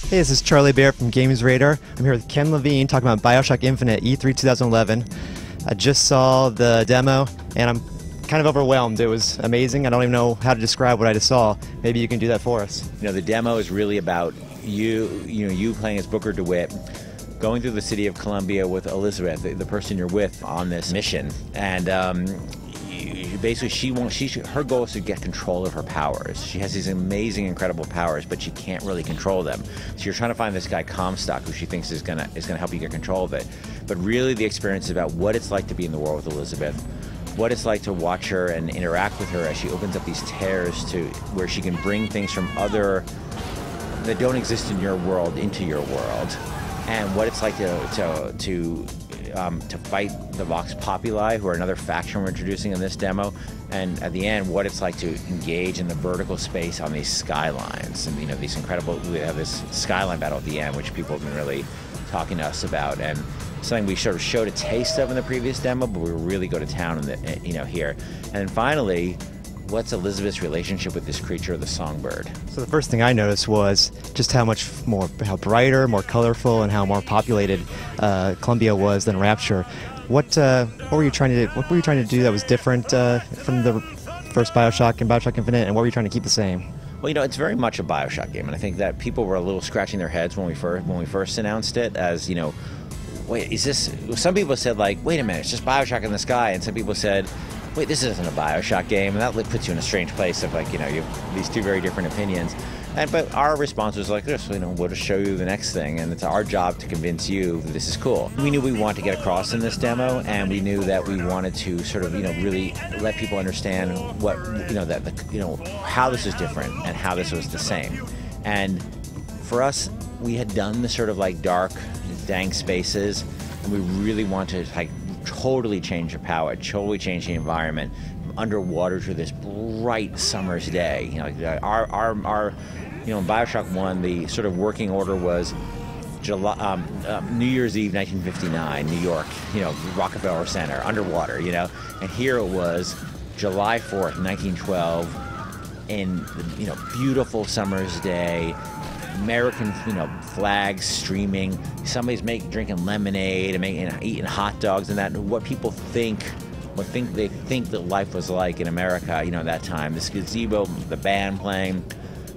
Hey, this is Charlie Bear from GamesRadar. I'm here with Ken Levine talking about BioShock Infinite E3 2011. I just saw the demo and I'm kind of overwhelmed. It was amazing. I don't even know how to describe what I just saw. Maybe you can do that for us. You know, the demo is really about you playing as Booker DeWitt, going through the city of Columbia with Elizabeth, the person you're with on this mission, and basically her goal is to get control of her powers. She has these amazing, incredible powers, but she can't really control them. So you're trying to find this guy Comstock, who she thinks is gonna help you get control of it. But really, the experience is about what it's like to be in the world with Elizabeth, what it's like to watch her and interact with her as she opens up these tears to where she can bring things from other that don't exist in your world into your world, and what it's like to fight the Vox Populi, who are another faction we're introducing in this demo, and at the end, what it's like to engage in the vertical space on these skylines, and these incredible. We have this skyline battle at the end, which people have been really talking to us about, and something we sort of showed a taste of in the previous demo, but we really go to town in the here. And then finally, what's Elizabeth's relationship with this creature, the songbird? So the first thing I noticed was just how brighter, more colorful, and how more populated Columbia was than Rapture. What were you trying to do? What were you trying to do that was different from the first BioShock and BioShock Infinite, and what were you trying to keep the same? Well, it's very much a BioShock game, and I think that people were a little scratching their heads when we first announced it, as wait, is this? Some people said, like, wait a minute, it's just BioShock in the sky, and some people said, wait, this isn't a BioShock game, and that puts you in a strange place of, like, you have these two very different opinions. But our response was like this, we'll just show you the next thing, and it's our job to convince you that this is cool. We knew we wanted to get across in this demo, and we knew that we wanted to sort of, really let people understand what, how this is different and how this was the same. And for us, we had done the sort of like dark, dank spaces, and we really wanted to totally change the palette, totally change the environment, from underwater to this bright summer's day. In BioShock 1, the sort of working order was New Year's Eve, 1959, New York, Rockefeller Center, underwater, and here it was July 4th, 1912, in beautiful summer's day. American, flags streaming. Somebody's drinking lemonade and eating hot dogs, and that. What people think that life was like in America, that time. This gazebo, the band playing,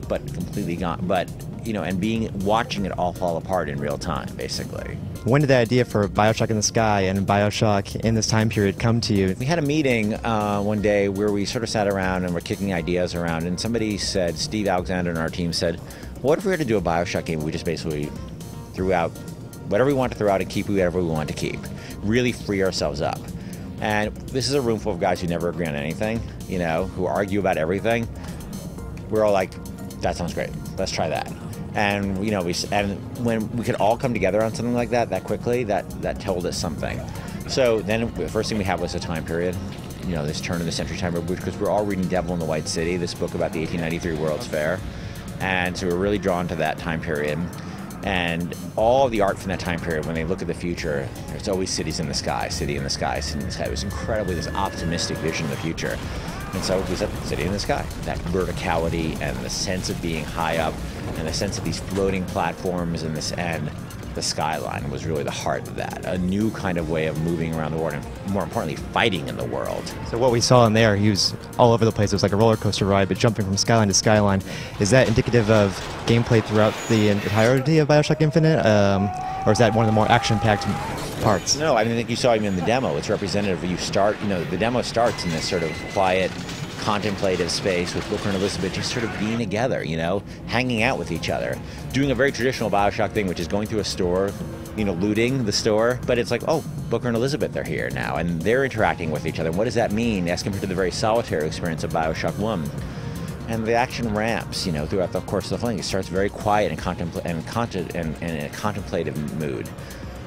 but completely gone. But and watching it all fall apart in real time, basically. When did the idea for BioShock in the Sky and BioShock in this time period come to you? We had a meeting one day where we sort of sat around and were kicking ideas around, and somebody said, Steve Alexander and our team said, what if we were to do a BioShock game? We just basically threw out whatever we want to throw out and keep whatever we want to keep. Really free ourselves up. And this is a room full of guys who never agree on anything, who argue about everything. We're all like, that sounds great. Let's try that. And when we could all come together on something like that quickly, that told us something. So then the first thing we had was a time period, this turn of the century time period, because we're all reading Devil in the White City, this book about the 1893 World's Fair. And so we're really drawn to that time period. And all of the art from that time period, when they look at the future, there's always cities in the sky, city in the sky, city in the sky. It was incredibly this optimistic vision of the future. And so we said, city in the sky. That verticality and the sense of being high up and the sense of these floating platforms and the skyline was really the heart of that. A new kind of way of moving around the world and, more importantly, fighting in the world. So what we saw in there, he was all over the place. It was like a roller coaster ride, but jumping from skyline to skyline. Is that indicative of gameplay throughout the entirety of BioShock Infinite? Or is that one of the more action-packed parts? No, I think you saw even in the demo. It's representative. The demo starts in this sort of quiet, contemplative space with Booker and Elizabeth just sort of being together, hanging out with each other, doing a very traditional BioShock thing, which is going through a store, looting the store. But it's like, oh, Booker and Elizabeth are here now, and they're interacting with each other. And what does that mean as compared to the very solitary experience of BioShock 1? And the action ramps, throughout the course of the thing. It starts very quiet and in a contemplative mood.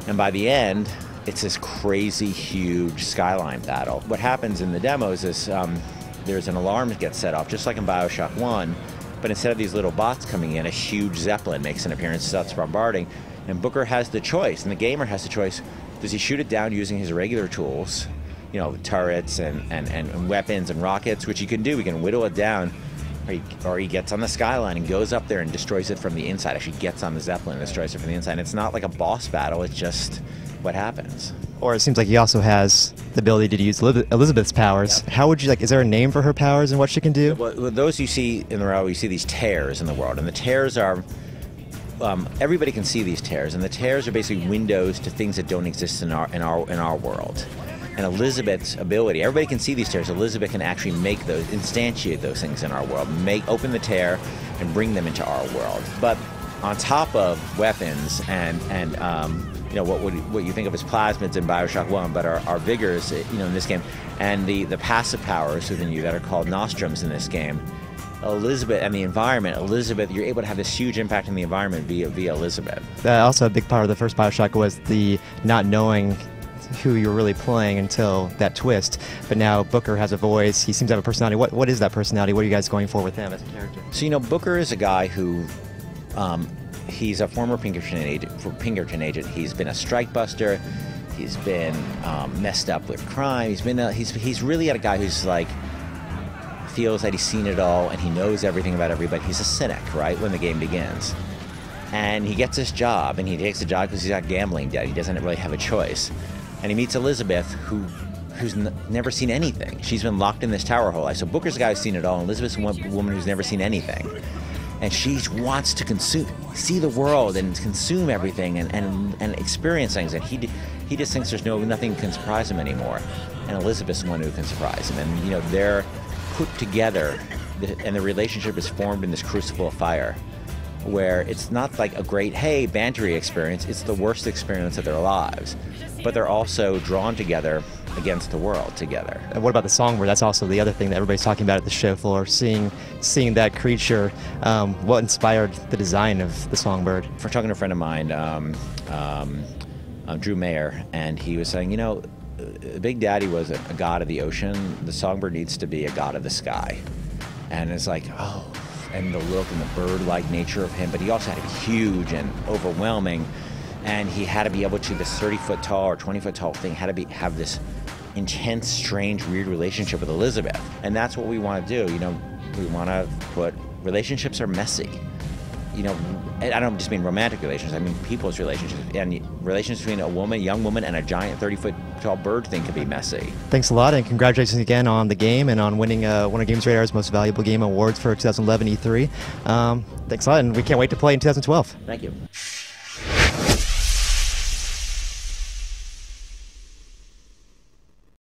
And by the end, it's this crazy, huge skyline battle. What happens in the demo is this, there's an alarm that gets set off, just like in BioShock 1, but instead of these little bots coming in, a huge Zeppelin makes an appearance, starts bombarding, and Booker has the choice, and the gamer has the choice, does he shoot it down using his regular tools, turrets and weapons and rockets, which he can do, he can whittle it down, or he gets on the skyline and goes up there and destroys it from the inside. Actually gets on the Zeppelin and destroys it from the inside. And it's not like a boss battle, it's just what happens. Or it seems like he also has the ability to use Elizabeth's powers. Yep. How would you, like, is there a name for her powers and what she can do? Well, those you see in the world, you see these tears in the world. And the tears are, everybody can see these tears. And the tears are basically windows to things that don't exist in our world. And Elizabeth's ability, everybody can see these tears. Elizabeth can actually make those, instantiate those things in our world, open the tear and bring them into our world. But on top of weapons and you know, what you think of as plasmids in BioShock 1, but are vigors, you know, in this game, and the passive powers within you that are called nostrums in this game. Elizabeth and the environment, Elizabeth, you're able to have this huge impact on the environment via Elizabeth. Also, a big part of the first BioShock was the not knowing who you're really playing until that twist. But now Booker has a voice. He seems to have a personality. What is that personality? What are you guys going for with him as a character? So, you know, Booker is a guy who, he's a former Pinkerton agent. He's been a strike buster. He's been messed up with crime. He's really a guy who's like, feels that he's seen it all and he knows everything about everybody. He's a cynic, right, when the game begins. And he gets this job, and he takes the job because he's got gambling debt. He doesn't really have a choice. And he meets Elizabeth, who's never seen anything. She's been locked in this tower whole life. So Booker's a guy who's seen it all, and Elizabeth's a woman who's never seen anything. And she wants to see the world and consume everything and experience things. And he just thinks there's nothing can surprise him anymore. And Elizabeth's the one who can surprise him. And you know, they're put together, and the relationship is formed in this crucible of fire, where it's not like a great, hey, bantery experience. It's the worst experience of their lives. But they're also drawn together against the world together. And what about the Songbird? That's also the other thing that everybody's talking about at the show floor, seeing that creature. What inspired the design of the Songbird? We're talking to a friend of mine, Drew Mayer, and he was saying, you know, Big Daddy was a god of the ocean. The Songbird needs to be a god of the sky. And it's like, oh, and the look and the bird-like nature of him, but he also had to be huge and overwhelming. And he had to be able to, this 30-foot tall or 20-foot tall thing had to have this intense, strange, weird relationship with Elizabeth. And that's what we want to do. You know, we want to put, relationships are messy. You know, I don't just mean romantic relationships, I mean people's relationships. And relationships between a young woman and a giant 30-foot tall bird thing can be messy. Thanks a lot, and congratulations again on the game and on winning one of GamesRadar's Most Valuable Game Awards for 2011 E3. Thanks a lot, and we can't wait to play in 2012. Thank you.